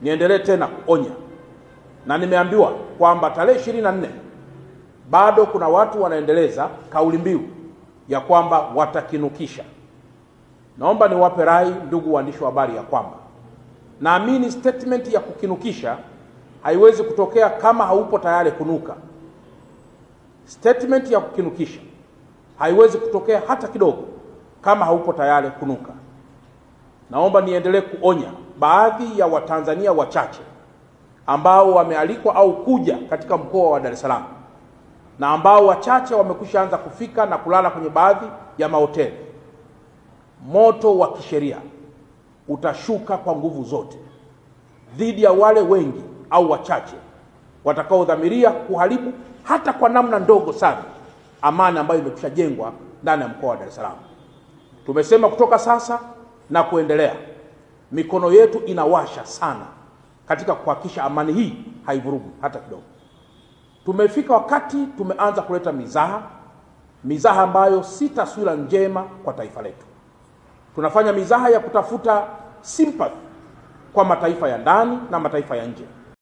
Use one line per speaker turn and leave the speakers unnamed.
niendelee tena kuonya, na nimeambiwa kwamba tarehe 24 bado kuna watu wanaendeleza kauli mbiu ya kwamba watakinukisha. Naomba niwape rai, ndugu waandishi wa habari, ya kwamba naamini statement ya kukinukisha haiwezi kutokea kama haupo tayari kunuka. Statement ya kukinukisha haiwezi kutokea hata kidogo kama haupo tayari kunuka. Naomba niendelee kuonya baadhi ya Watanzania wachache ambao wamealikwa au kuja katika mkoa wa Dar es Salaam, na ambao wachache wamekwisha anza kufika na kulala kwenye baadhi ya mahoteli. Moto wa kisheria utashuka kwa nguvu zote dhidi ya wale wengi au wachache watakaodhamiria kuharibu hata kwa namna ndogo sana amani ambayo imekwisha jengwa ndani ya mkoa wa Dar es Salaam. Tumesema kutoka sasa na kuendelea, mikono yetu inawasha sana katika kuhakikisha amani hii haivurugu hata kidogo. Tumefika wakati tumeanza kuleta mizaha ambayo si taswira njema kwa taifa letu. Tunafanya mizaha ya kutafuta sympathy kwa mataifa ya ndani na mataifa ya nje.